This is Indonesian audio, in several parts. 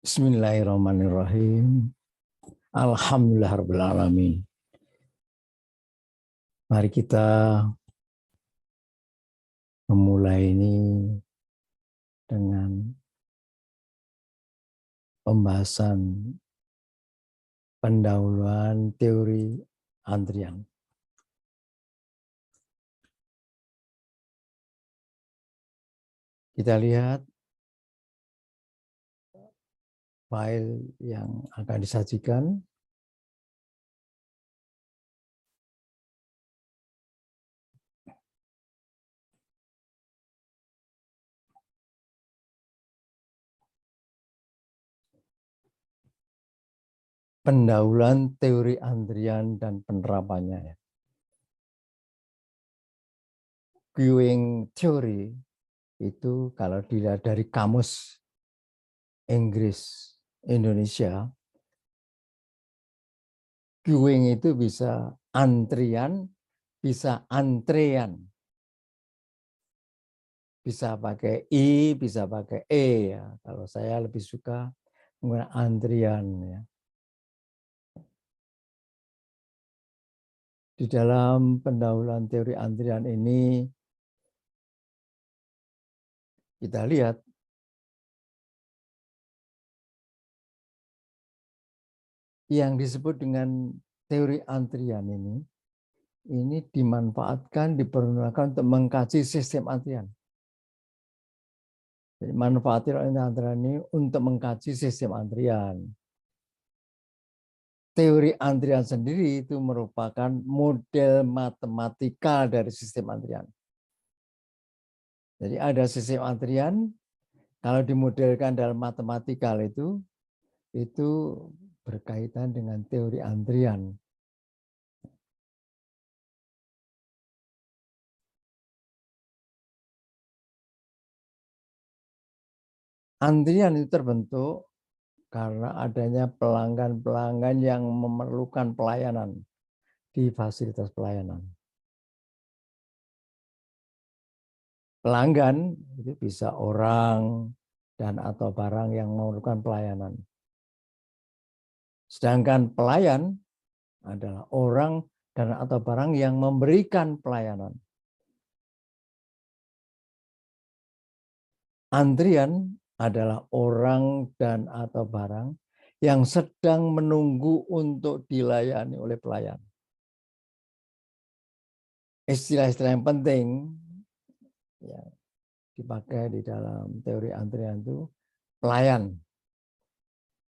Bismillahirrahmanirrahim. Alhamdulillahirrahmanirrahim. Mari kita memulai ini dengan pembahasan pendahuluan teori antrian. Kita lihat file yang akan disajikan. Pendahuluan teori antrian dan penerapannya. Queuing theory itu kalau dilihat dari kamus Inggris Indonesia, queuing itu bisa antrian, bisa antrean. Bisa pakai I, bisa pakai E ya. Kalau saya lebih suka menggunakan antrian ya. Di dalam pendahuluan teori antrian ini kita lihat yang disebut dengan teori antrian ini dimanfaatkan, dipergunakan untuk mengkaji sistem antrian. Jadi manfaat teori antrian ini untuk mengkaji sistem antrian. Teori antrian sendiri itu merupakan model matematikal dari sistem antrian. Jadi ada sistem antrian, kalau dimodelkan dalam matematikal itu berkaitan dengan teori antrian. Antrian itu terbentuk karena adanya pelanggan-pelanggan yang memerlukan pelayanan di fasilitas pelayanan. Pelanggan itu bisa orang dan atau barang yang memerlukan pelayanan. Sedangkan pelayan adalah orang dan atau barang yang memberikan pelayanan. Antrian adalah orang dan atau barang yang sedang menunggu untuk dilayani oleh pelayan. Istilah-istilah yang penting ya, dipakai di dalam teori antrian itu pelayan.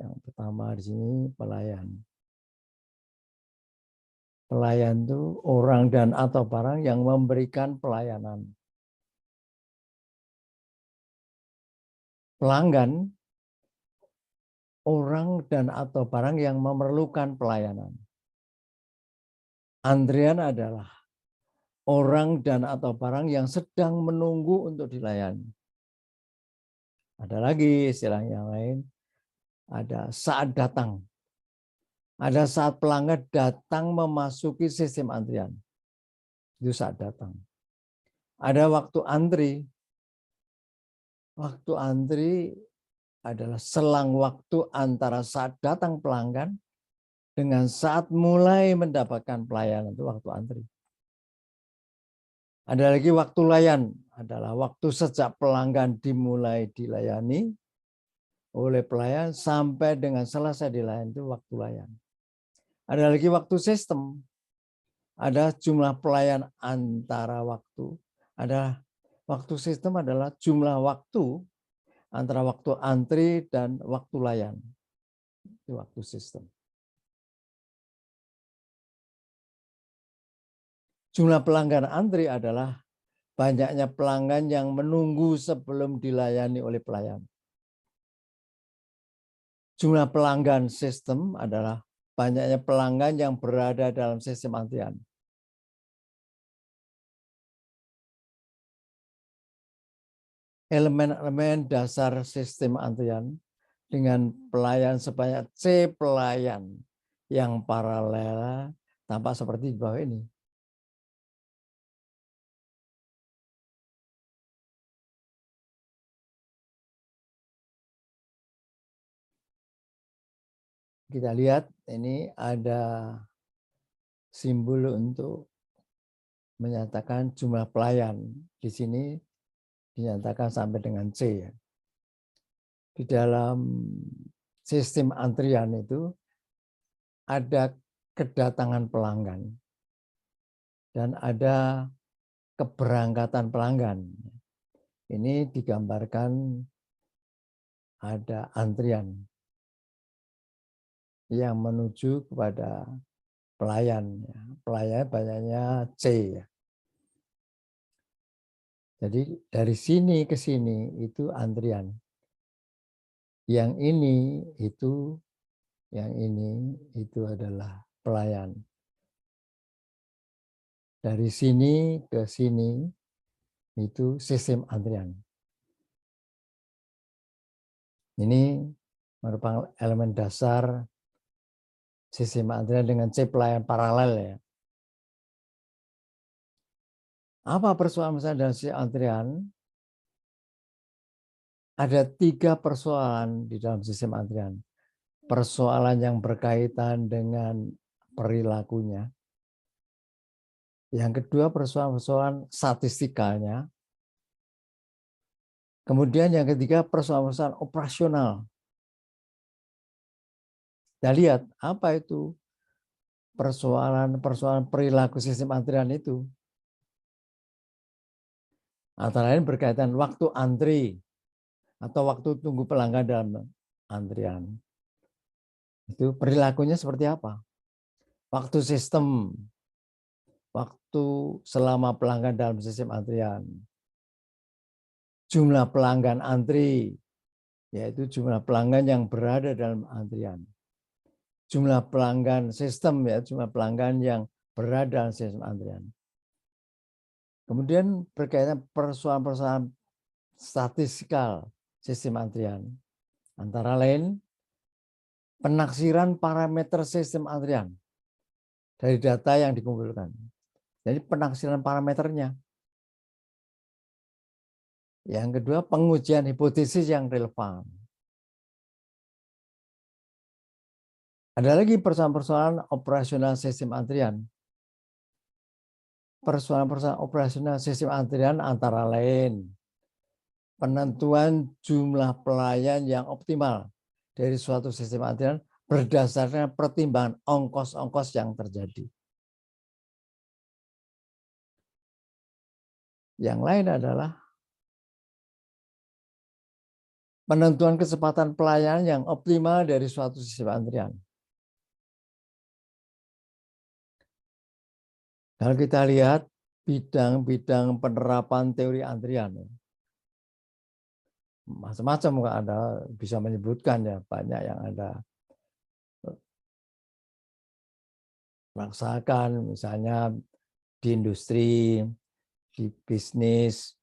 Yang pertama di sini pelayan. Pelayan itu orang dan atau barang yang memberikan pelayanan. Pelanggan orang dan atau barang yang memerlukan pelayanan. Antrian adalah orang dan atau barang yang sedang menunggu untuk dilayani. Ada lagi istilah yang lain, ada saat datang. Ada saat pelanggan datang memasuki sistem antrian. Itu saat datang. Ada waktu antri. Waktu antri adalah selang waktu antara saat datang pelanggan dengan saat mulai mendapatkan pelayanan, itu waktu antri. Ada lagi waktu layan, adalah waktu sejak pelanggan dimulai dilayani oleh pelayan sampai dengan selesai dilayani, itu waktu layan. Ada lagi waktu sistem, ada jumlah pelayan antara waktu. Ada waktu sistem adalah jumlah waktu antara waktu antri dan waktu layan. Itu waktu sistem. Jumlah pelanggan antri adalah banyaknya pelanggan yang menunggu sebelum dilayani oleh pelayan. Jumlah pelanggan sistem adalah banyaknya pelanggan yang berada dalam sistem antrian. Elemen-elemen dasar sistem antrian dengan pelayan sebanyak C pelayan yang paralel tampak seperti di bawah ini. kita lihat ini ada simbol untuk menyatakan jumlah pelayan. Di sini dinyatakan sampai dengan C. Di dalam sistem antrian itu ada kedatangan pelanggan dan ada keberangkatan pelanggan. Ini digambarkan ada antrian yang menuju kepada pelayan. Pelayan banyaknya C. Jadi dari sini ke sini itu antrian. Yang ini itu adalah pelayan. Dari sini ke sini itu sistem antrian. Ini merupakan elemen dasar sistem antrian dengan C pelayan paralel ya. Apa persoalan dalam sistem antrian? Ada 3 persoalan di dalam sistem antrian. Persoalan yang berkaitan dengan perilakunya. Yang kedua persoalan-persoalan statistikalnya. Kemudian yang ketiga persoalan-persoalan operasional. Kita lihat apa itu persoalan perilaku sistem antrian itu. Antara lain berkaitan waktu antri atau waktu tunggu pelanggan dalam antrian. Itu perilakunya seperti apa? Waktu sistem, waktu selama pelanggan dalam sistem antrian. Jumlah pelanggan antri, yaitu jumlah pelanggan yang berada dalam antrian. Jumlah pelanggan sistem, ya, jumlah pelanggan yang berada dalam sistem antrian. Kemudian berkaitan persoalan-persoalan statistikal sistem antrian. Antara lain, penaksiran parameter sistem antrian dari data yang dikumpulkan. Jadi penaksiran parameternya. Yang kedua, pengujian hipotesis yang relevan. Ada lagi persoalan-persoalan operasional sistem antrian. Persoalan-persoalan operasional sistem antrian antara lain penentuan jumlah pelayan yang optimal dari suatu sistem antrian berdasarkan pertimbangan ongkos-ongkos yang terjadi. Yang lain adalah penentuan kecepatan pelayanan yang optimal dari suatu sistem antrian. Kalau kita lihat bidang-bidang penerapan teori antrian, macam-macam ada bisa menyebutkan ya, banyak yang ada laksanakan, misalnya di industri, di bisnis,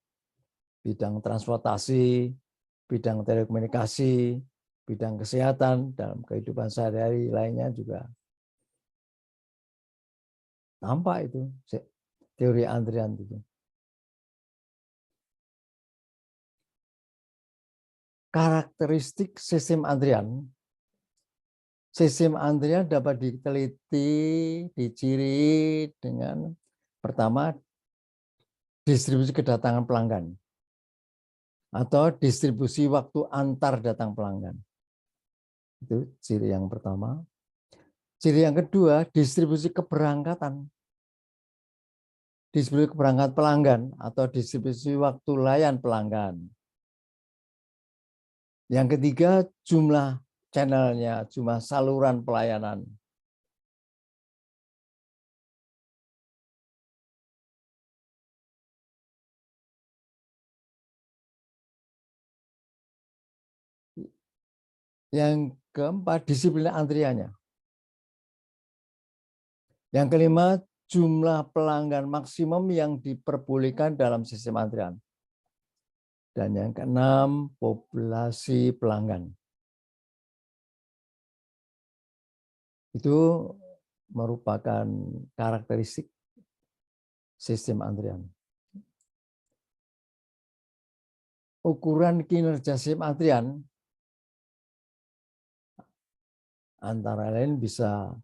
bidang transportasi, bidang telekomunikasi, bidang kesehatan, dalam kehidupan sehari-hari lainnya juga nampak itu teori antrian itu. Karakteristik sistem antrian. Sistem antrian dapat diteliti, diciri dengan pertama distribusi kedatangan pelanggan atau distribusi waktu antar datang pelanggan. Itu ciri yang pertama. Ciri yang kedua, distribusi keberangkatan. Distribusi keberangkatan pelanggan atau distribusi waktu layan pelanggan. Yang ketiga, jumlah channelnya, jumlah saluran pelayanan. Yang keempat, disiplin antriannya. Yang kelima, jumlah pelanggan maksimum yang diperbolehkan dalam sistem antrian. Dan yang keenam, populasi pelanggan. Itu merupakan karakteristik sistem antrian. Ukuran kinerja sistem antrian Antara lain bisa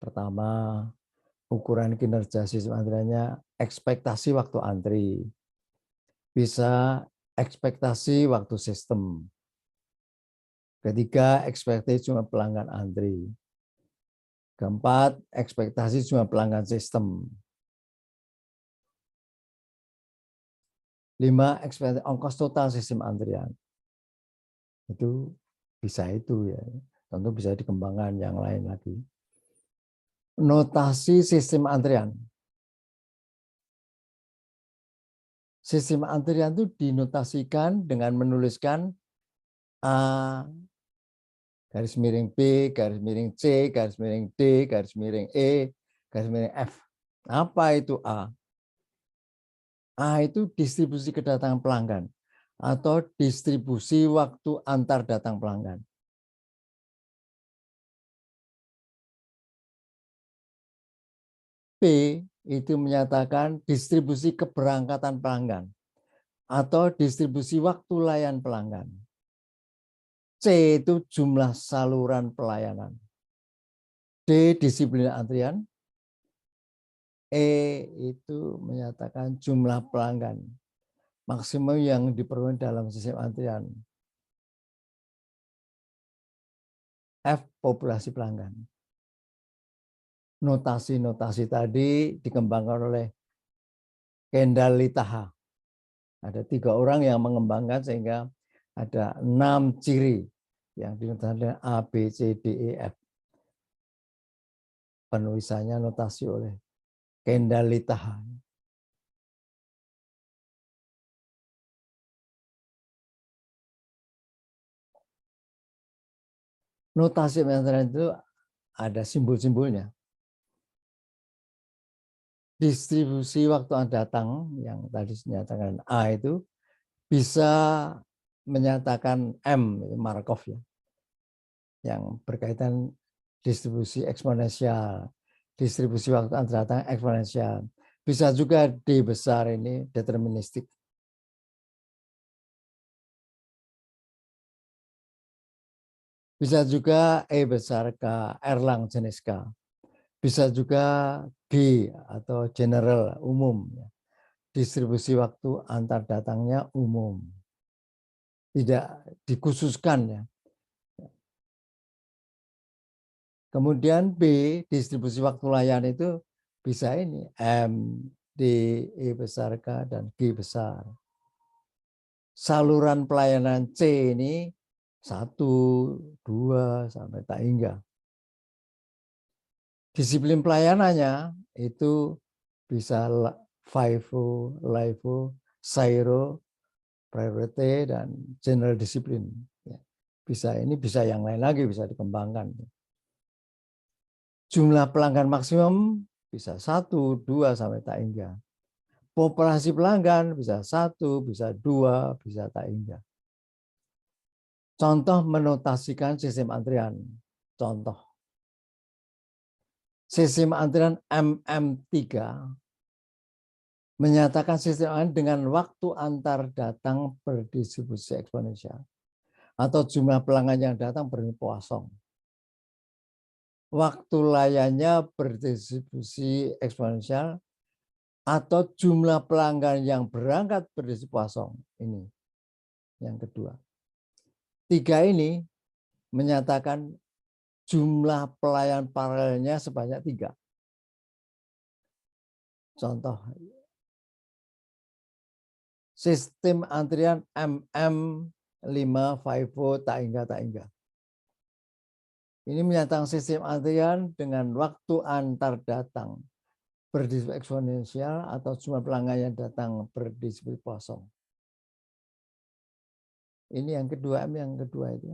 pertama ukuran kinerja sistem antriannya ekspektasi waktu antri. Bisa ekspektasi waktu sistem. Ketiga, ekspektasi jumlah pelanggan antri. Keempat, ekspektasi jumlah pelanggan sistem. 5, ekspektasi ongkos total sistem antrian. Itu bisa itu ya. Tentu bisa dikembangkan yang lain lagi. Notasi sistem antrian. Sistem antrian itu dinotasikan dengan menuliskan A, garis miring B, garis miring C, garis miring D, garis miring E, garis miring F. Apa itu A? A itu distribusi kedatangan pelanggan atau distribusi waktu antar datang pelanggan. P itu menyatakan distribusi keberangkatan pelanggan atau distribusi waktu layan pelanggan. C itu jumlah saluran pelayanan. D disiplin antrian. E itu menyatakan jumlah pelanggan maksimum yang diperlukan dalam sistem antrian. F populasi pelanggan. Notasi-notasi tadi dikembangkan oleh Kendall Litaha. Ada 3 orang yang mengembangkan sehingga ada 6 ciri yang dinotasikan A, B, C, D, E, F. Penulisannya notasi oleh Kendall Litaha. Notasi antrian itu ada simbol-simbolnya. Distribusi waktu datang yang tadi dinyatakan A itu bisa menyatakan M, Markov ya, yang berkaitan distribusi eksponensial, distribusi waktu antar datang eksponensial. Bisa juga D besar ini deterministik. Bisa juga E besar K, Erlang jenis K. Bisa juga G atau general umum. Distribusi waktu antar datangnya umum. Tidak dikhususkan ya. Kemudian B, distribusi waktu layan itu bisa ini M, D, E besar K, dan G besar. Saluran pelayanan C ini 1, 2, sampai tak hingga. Disiplin pelayanannya itu bisa FIFO, LIFO, SAIRO, priority, dan general disiplin. Bisa ini, bisa yang lain lagi, bisa dikembangkan. Jumlah pelanggan maksimum bisa 1, 2, sampai tak hingga. Populasi pelanggan bisa 1, bisa 2, bisa tak hingga. Contoh menotasikan sistem antrian. Contoh. Sistem antrian MM3 menyatakan sistem antrian dengan waktu antar datang berdistribusi eksponensial atau jumlah pelanggan yang datang berkosong. Waktu layannya berdistribusi eksponensial atau jumlah pelanggan yang berangkat berdistribusi kosong. Ini yang kedua. 3 ini menyatakan jumlah pelayan paralelnya sebanyak 3. Contoh, sistem antrian MM5 FIFO tak hingga. Ini menyatakan sistem antrian dengan waktu antar datang berdistribusi eksponensial atau jumlah pelanggan yang datang berdistribusi kosong. Ini yang kedua, M yang kedua itu.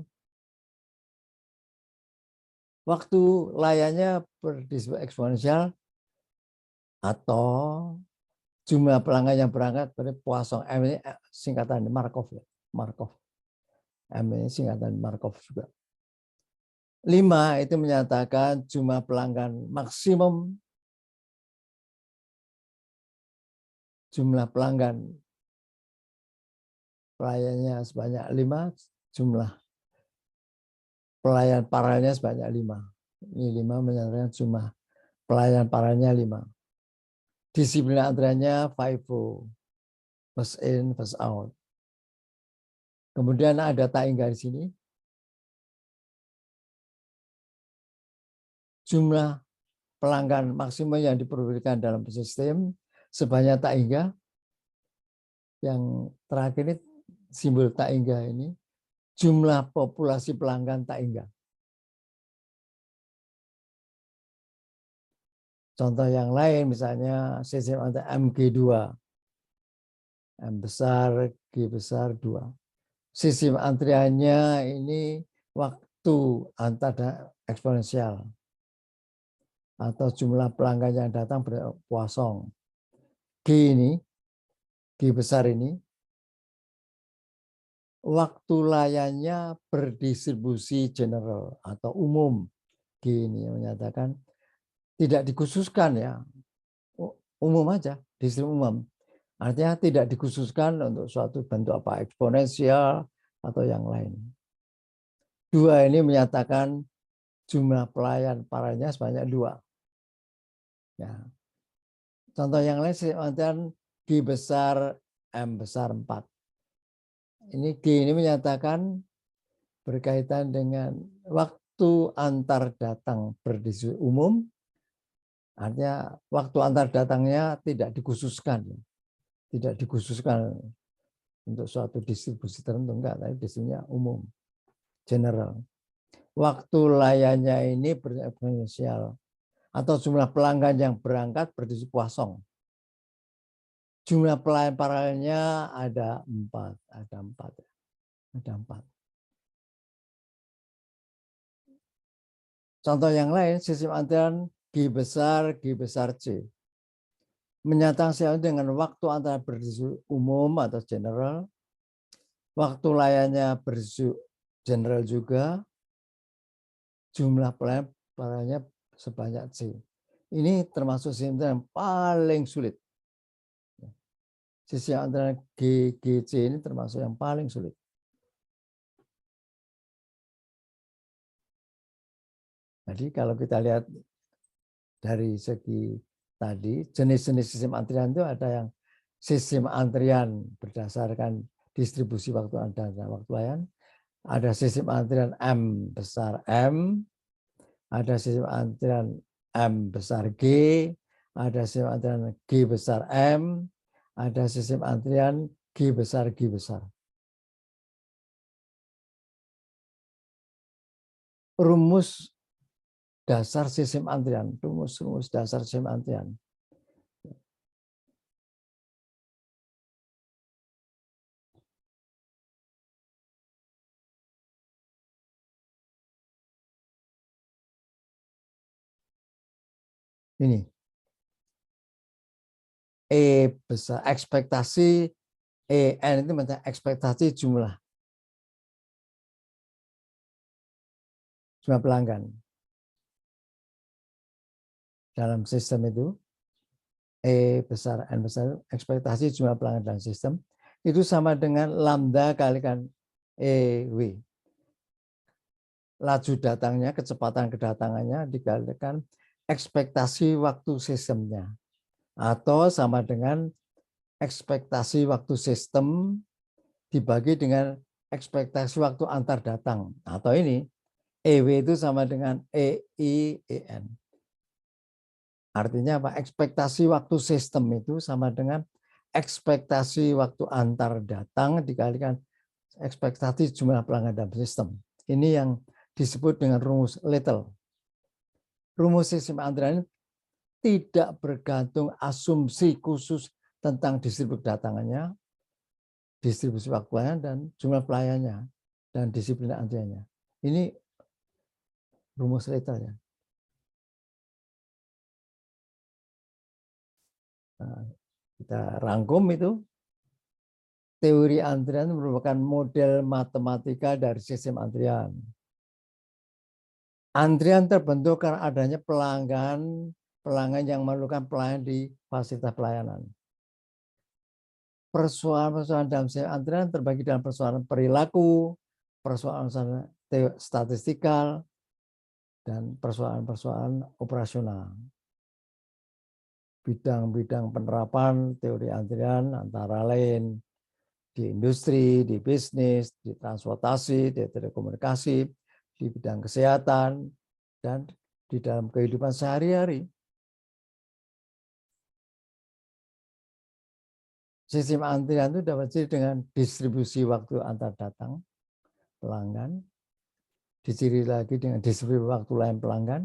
Waktu layannya berdistribusi eksponensial atau jumlah pelanggan yang berangkat berarti kosong. M ini singkatan Markov ya. Markov. M ini singkatan Markov juga. 5 itu menyatakan jumlah pelanggan maksimum, jumlah pelanggan pelayannya sebanyak 5, jumlah pelayan paralelnya sebanyak 5. Ini 5 menyatakan jumlah pelayan paralelnya 5. Disiplin antriannya FIFO, first in, first out. Kemudian ada taingga di sini. Jumlah pelanggan maksimum yang diperbolehkan dalam sistem sebanyak taingga. Yang terakhir ini simbol taingga ini. Jumlah populasi pelanggan taingga. Contoh yang lain misalnya sistem antar MG2. M besar, G besar 2. Sistem antriannya ini waktu antar eksponensial. Atau jumlah pelanggan yang datang berpuasong. G ini, G besar ini, waktu layannya berdistribusi general atau umum. G ini menyatakan tidak dikhususkan ya, umum aja, distribusi umum. Artinya tidak dikhususkan untuk suatu bentuk apa eksponensial atau yang lain. 2 ini menyatakan jumlah pelayan paralelnya sebanyak 2. Ya. Contoh yang lain sistem G besar M besar 4. Ini G ini menyatakan berkaitan dengan waktu antar datang berdistribusi umum. Artinya waktu antar datangnya tidak dikhususkan. Tidak dikhususkan untuk suatu distribusi tertentu, enggak, tapi distribusinya umum, general. Waktu layannya ini bereksponensial atau jumlah pelanggan yang berangkat berdistribusi Poisson. Jumlah pelayan paralelnya ada 4, ada 4. Contoh yang lain, sistem antrian G besar C. Menyatakan dengan waktu antara berdistribusi umum atau general, waktu layannya berdistribusi general juga, jumlah pelayan paralelnya sebanyak C. Ini termasuk sistem yang paling sulit. Sistem antara G, C ini termasuk yang paling sulit. Jadi kalau kita lihat dari segi tadi, jenis-jenis sistem antrian itu ada yang sistem antrian berdasarkan distribusi waktu dan waktu layan. Ada sistem antrian M besar M, ada sistem antrian M besar G, ada sistem antrian G besar M, ada sistem antrian G besar G besar. Rumus dasar sistem antrian, rumus dasar sistem antrian. Ini E besar, ekspektasi EN itu mencapai ekspektasi jumlah pelanggan. Dalam sistem itu, E besar, N besar, ekspektasi jumlah pelanggan dalam sistem, itu sama dengan lambda kalikan EW. Laju datangnya, kecepatan kedatangannya dikalikan ekspektasi waktu sistemnya. Atau sama dengan ekspektasi waktu sistem dibagi dengan ekspektasi waktu antar datang. Atau ini, EW itu sama dengan EI, EN. Artinya apa? Ekspektasi waktu sistem itu sama dengan ekspektasi waktu antar datang dikalikan ekspektasi jumlah pelanggan dalam sistem. Ini yang disebut dengan rumus Little. Rumus sistem antrian tidak bergantung asumsi khusus tentang distribusi datangannya, distribusi waktunya, dan jumlah pelayannya, dan disiplin antriannya. Ini rumus Little ya. Nah, kita rangkum itu. Teori antrian merupakan model matematika dari sistem antrian. Antrian terbentuk karena adanya pelanggan yang memerlukan pelayanan di fasilitas pelayanan. Persoalan-persoalan dalam sistem antrian terbagi dalam persoalan perilaku, persoalan statistikal, dan persoalan-persoalan operasional. Bidang-bidang penerapan teori antrian antara lain di industri, di bisnis, di transportasi, di telekomunikasi, di bidang kesehatan, dan di dalam kehidupan sehari-hari. Sistem antrian itu dapat diciri dengan distribusi waktu antar datang pelanggan, diciri lagi dengan distribusi waktu layan pelanggan,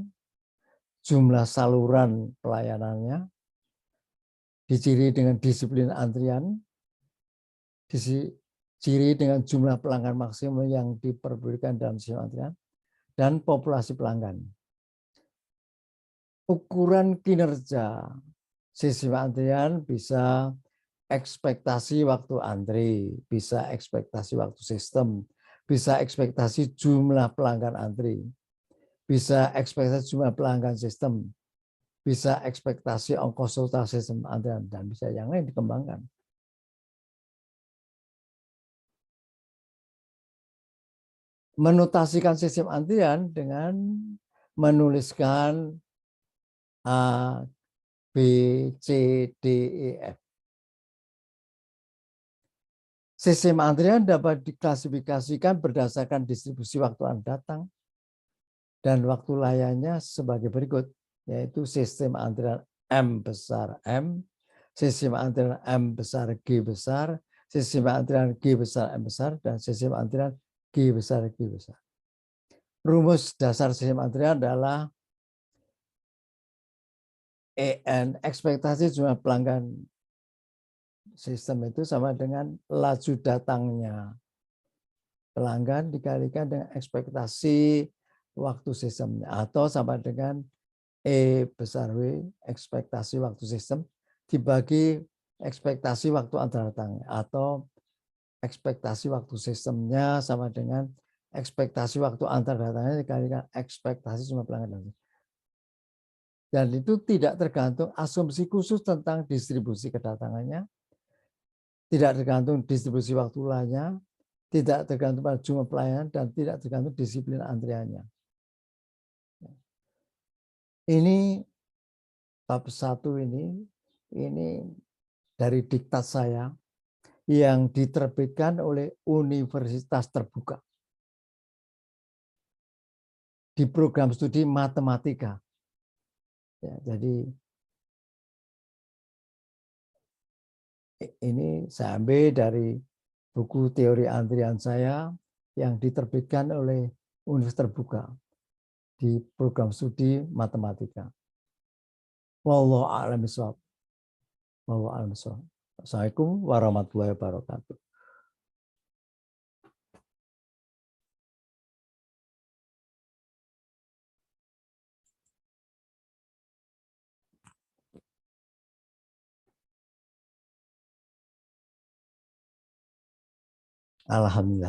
jumlah saluran pelayanannya, diciri dengan disiplin antrian, diciri dengan jumlah pelanggan maksimum yang diperbolehkan dalam sistem antrian, dan populasi pelanggan. Ukuran kinerja sistem antrian bisa ekspektasi waktu antri, bisa ekspektasi waktu sistem, bisa ekspektasi jumlah pelanggan antri, bisa ekspektasi jumlah pelanggan sistem, bisa ekspektasi ongkos total sistem antrian, dan bisa yang lain dikembangkan. Menotasikan sistem antrian dengan menuliskan A, B, C, D, E, F. Sistem antrian dapat diklasifikasikan berdasarkan distribusi waktu Anda datang dan waktu layannya sebagai berikut, yaitu sistem antrian M besar M, sistem antrian M besar G besar, sistem antrian G besar M besar, dan sistem antrian G besar G besar. Rumus dasar sistem antrian adalah EN, ekspektasi jumlah pelanggan sistem itu sama dengan laju datangnya pelanggan dikalikan dengan ekspektasi waktu sistemnya, atau sama dengan E besar W, ekspektasi waktu sistem, dibagi ekspektasi waktu antar datangnya, atau ekspektasi waktu sistemnya sama dengan ekspektasi waktu antar datangnya dikalikan ekspektasi jumlah pelanggan. Dan itu tidak tergantung asumsi khusus tentang distribusi kedatangannya, tidak tergantung distribusi waktu lainnya, tidak tergantung pada jumlah pelayanan, dan tidak tergantung disiplin antriannya. Ini bab 1 ini dari diktat saya yang diterbitkan oleh Universitas Terbuka di program studi matematika. Ya, jadi ini saya ambil dari buku teori antrian saya yang diterbitkan oleh Universitas Terbuka di program studi matematika. Wallahu a'lam bishawab. Wallahu a'lam bishawab. Assalamualaikum warahmatullahi wabarakatuh. Alhamdulillah.